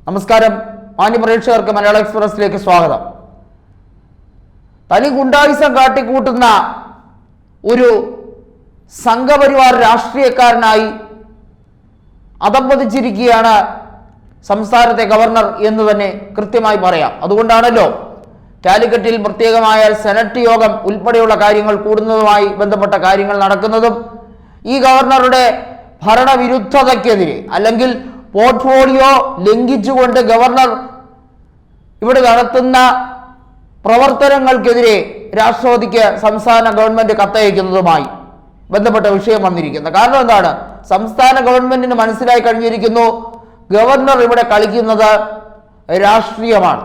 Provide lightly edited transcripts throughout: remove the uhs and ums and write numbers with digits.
നമസ്കാരം, മാന്യപ്രേക്ഷകർക്ക് മലയാള എക്സ്പ്രസിലേക്ക് സ്വാഗതം. തനി ഗുണ്ടായിസം കാട്ടിക്കൂട്ടുന്ന ഒരു സംഘപരിവാർ രാഷ്ട്രീയക്കാരനായി അധപ്പതിച്ചിരിക്കുകയാണ് സംസ്ഥാനത്തെ ഗവർണർ എന്ന് തന്നെ കൃത്യമായി പറയാം. അതുകൊണ്ടാണല്ലോ കാലിക്കറ്റിൽ പ്രത്യേകമായ സെനറ്റ് യോഗം ഉൾപ്പെടെയുള്ള കാര്യങ്ങൾ കൂടുന്നതുമായി ബന്ധപ്പെട്ട കാര്യങ്ങൾ നടക്കുന്നതും ഈ ഗവർണറുടെ ഭരണവിരുദ്ധതയ്ക്കെതിരെ അല്ലെങ്കിൽ പോർട്ട്ഫോളിയോ ലംഘിച്ചുകൊണ്ട് ഗവർണർ ഇവിടെ നടത്തുന്ന പ്രവർത്തനങ്ങൾക്കെതിരെ രാഷ്ട്രപതിക്ക് സംസ്ഥാന ഗവൺമെന്റ് കത്തയക്കുന്നതുമായി ബന്ധപ്പെട്ട വിഷയം വന്നിരിക്കുന്നത്. കാരണം എന്താണ്? സംസ്ഥാന ഗവൺമെന്റിന് മനസ്സിലായി കഴിഞ്ഞിരിക്കുന്നു, ഗവർണർ ഇവിടെ കളിക്കുന്നത് രാഷ്ട്രീയമാണ്,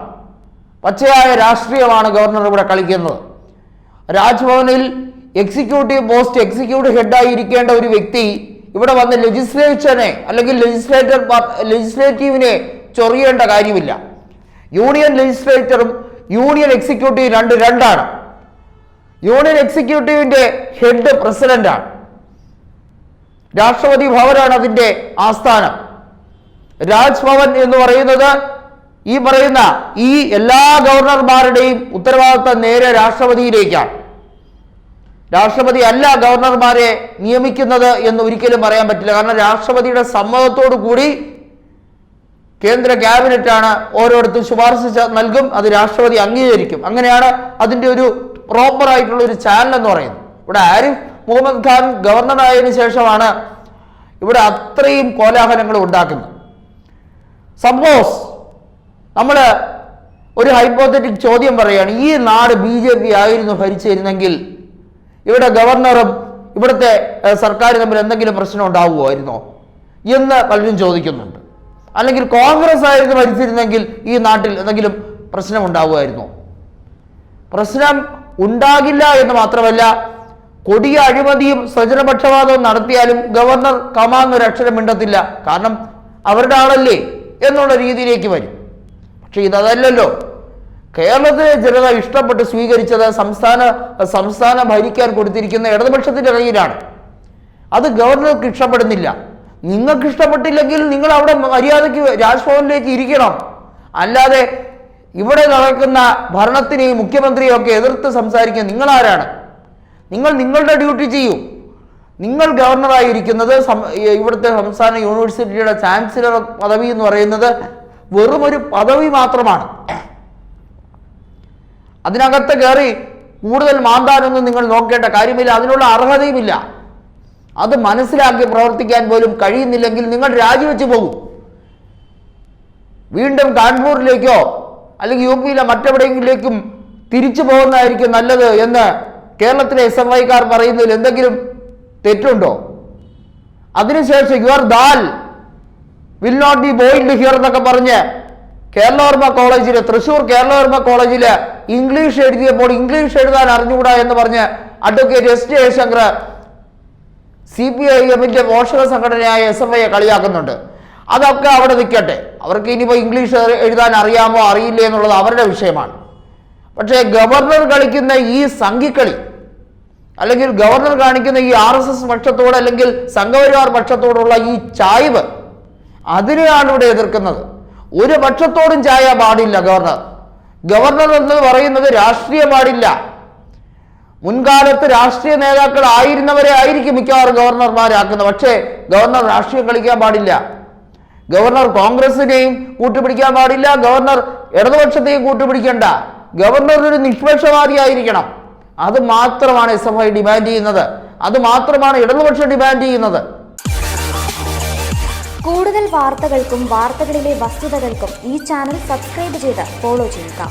പച്ചയായ രാഷ്ട്രീയമാണ് ഗവർണർ ഇവിടെ കളിക്കുന്നത്. രാജ്ഭവനിൽ എക്സിക്യൂട്ടീവ് ഹെഡായി ഇരിക്കേണ്ട ഒരു വ്യക്തി ഇവിടെ വന്ന് ലെജിസ്ലേച്ചറിനെ അല്ലെങ്കിൽ ലെജിസ്ലേറ്റീവിനെ ചൊറിയേണ്ട കാര്യമില്ല. യൂണിയൻ ലെജിസ്ലേച്ചറും യൂണിയൻ എക്സിക്യൂട്ടീവ് രണ്ടാണ്. യൂണിയൻ എക്സിക്യൂട്ടീവിന്റെ ഹെഡ് പ്രസിഡന്റാണ്. രാഷ്ട്രപതി ഭവനാണ് അതിന്റെ ആസ്ഥാനം. രാജ്ഭവൻ എന്ന് പറയുന്നത് ഈ എല്ലാ ഗവർണർമാരുടെയും ഉത്തരവാദിത്തം നേരെ രാഷ്ട്രപതിയിലേക്കാണ്. രാഷ്ട്രപതി അല്ല ഗവർണർമാരെ നിയമിക്കുന്നത് എന്ന് ഒരിക്കലും പറയാൻ പറ്റില്ല. കാരണം രാഷ്ട്രപതിയുടെ സമ്മതത്തോടു കൂടി കേന്ദ്ര ക്യാബിനറ്റാണ് ഓരോരുത്തരും ശുപാർശ നൽകും, അത് രാഷ്ട്രപതി അംഗീകരിക്കും. അങ്ങനെയാണ് അതിൻ്റെ ഒരു പ്രോപ്പർ ആയിട്ടുള്ള ഒരു ചാനൽ എന്ന് പറയുന്നത്. ഇവിടെ ആരിഫ് മുഹമ്മദ് ഖാൻ ഗവർണറായതിനു ശേഷമാണ് ഇവിടെ അത്രയും കോലാഹലങ്ങൾ ഉണ്ടാക്കുന്നത്. സപ്പോസ് നമ്മൾ ഒരു ഹൈപ്പോത്തറ്റിക് ചോദ്യം പറയുകയാണ്, ഈ നാട് BJP ആയിരുന്നു ഭരിച്ചിരുന്നെങ്കിൽ ഇവിടെ ഗവർണറും ഇവിടുത്തെ സർക്കാർ തമ്മിൽ എന്തെങ്കിലും പ്രശ്നം ഉണ്ടാവുമായിരുന്നോ എന്ന് പലരും ചോദിക്കുന്നുണ്ട്. അല്ലെങ്കിൽ കോൺഗ്രസ് ആയിരുന്നു ഭരിച്ചിരുന്നെങ്കിൽ ഈ നാട്ടിൽ എന്തെങ്കിലും പ്രശ്നം ഉണ്ടാവുമായിരുന്നോ? പ്രശ്നം ഉണ്ടാകില്ല എന്ന് മാത്രമല്ല, കൊടിയ അഴിമതിയും സ്വജനപക്ഷപാതവും നടത്തിയാലും ഗവർണർ കമാന്നൊരു അക്ഷരം മിണ്ടത്തില്ല. കാരണം അവരുടെ ആളല്ലേ എന്നുള്ള രീതിയിലേക്ക് വരും. പക്ഷെ ഇതല്ലല്ലോ. കേരളത്തിലെ ജനത ഇഷ്ടപ്പെട്ട് സ്വീകരിച്ചത് സംസ്ഥാനം ഭരിക്കാൻ കൊടുത്തിരിക്കുന്ന ഇടതുപക്ഷത്തിന്റെ കയ്യിലാണ്. അത് ഗവർണർക്ക് ഇഷ്ടപ്പെടുന്നില്ല. നിങ്ങൾക്ക് ഇഷ്ടപ്പെട്ടില്ലെങ്കിൽ നിങ്ങൾ അവിടെ മര്യാദയ്ക്ക് രാജ്ഭവനിലേക്ക് ഇരിക്കണം. അല്ലാതെ ഇവിടെ നടക്കുന്ന ഭരണത്തിനെയും മുഖ്യമന്ത്രിയും ഒക്കെ എതിർത്ത് സംസാരിക്കാൻ നിങ്ങൾ ആരാണ്? നിങ്ങൾ നിങ്ങളുടെ ഡ്യൂട്ടി ചെയ്യൂ. നിങ്ങൾ ഗവർണറായിരിക്കുന്നത് ഇവിടുത്തെ സംസ്ഥാന യൂണിവേഴ്സിറ്റിയുടെ ചാൻസലർ പദവി എന്ന് പറയുന്നത് വെറും ഒരു പദവി മാത്രമാണ്. അതിനകത്ത് കയറി കൂടുതൽ മാന്താനൊന്നും നിങ്ങൾ നോക്കേണ്ട കാര്യമില്ല. അതിനുള്ള അർഹതയുമില്ല. അത് മനസ്സിലാക്കി പ്രവർത്തിക്കാൻ പോലും കഴിയുന്നില്ലെങ്കിൽ നിങ്ങൾ രാജിവെച്ച് പോകും. വീണ്ടും കാൺപൂരിലേക്കോ അല്ലെങ്കിൽ UP-യിലെ മറ്റെവിടെയെങ്കിലേക്കും തിരിച്ചു പോകുന്നതായിരിക്കും നല്ലത് എന്ന് കേരളത്തിലെ SFI-ക്കാർ പറയുന്നതിൽ എന്തെങ്കിലും തെറ്റുണ്ടോ? അതിനുശേഷം your dal will not be boiled here എന്നൊക്കെ പറഞ്ഞ് തൃശ്ശൂർ കേരളവർമ്മ കോളേജില് ഇംഗ്ലീഷ് എഴുതിയപ്പോൾ ഇംഗ്ലീഷ് എഴുതാൻ അറിഞ്ഞുകൂടാ എന്ന് പറഞ്ഞ് അഡ്വക്കേറ്റ് S ജയശങ്കർ CPIM-ന്റെ പോഷക സംഘടനയായ SFI-യെ കളിയാക്കുന്നുണ്ട്. അതൊക്കെ അവിടെ നിൽക്കട്ടെ. അവർക്ക് ഇനിയിപ്പോൾ ഇംഗ്ലീഷ് എഴുതാൻ അറിയാമോ അറിയില്ലേ എന്നുള്ളത് അവരുടെ വിഷയമാണ്. പക്ഷേ ഗവർണർ കളിക്കുന്ന ഈ സംഘിക്കളി അല്ലെങ്കിൽ ഗവർണർ കാണിക്കുന്ന ഈ RSS പക്ഷത്തോട് അല്ലെങ്കിൽ സംഘപരിവാർ പക്ഷത്തോടുള്ള ഈ ചായ്വ്, അതിനെയാണ് ഇവിടെ എതിർക്കുന്നത്. ഒരു പക്ഷത്തോടും ചായ പാടില്ല ഗവർണർ എന്ന് പറയുന്നത് രാഷ്ട്രീയം പാടില്ല. മുൻകാലത്ത് രാഷ്ട്രീയ നേതാക്കൾ ആയിരുന്നവരെ ആയിരിക്കും മിക്കവാറും ഗവർണർമാരാക്കുന്നത്. പക്ഷേ ഗവർണർ രാഷ്ട്രീയം കളിക്കാൻ പാടില്ല. ഗവർണർ കോൺഗ്രസിനെയും കൂട്ടുപിടിക്കാൻ പാടില്ല. ഗവർണർ ഇടതുപക്ഷത്തെയും കൂട്ടുപിടിക്കേണ്ട. ഗവർണർ ഒരു നിഷ്പക്ഷവാദിയായിരിക്കണം. അത് മാത്രമാണ് SFI ഡിമാൻഡ് ചെയ്യുന്നത്. അത് മാത്രമാണ് ഇടതുപക്ഷം ഡിമാൻഡ് ചെയ്യുന്നത്. കൂടുതൽ വാർത്തകൾക്കും വാർത്തകളിലെ വസ്തുതകൾക്കും ഈ ചാനൽ സബ്സ്ക്രൈബ് ചെയ്ത് ഫോളോ ചെയ്യുക.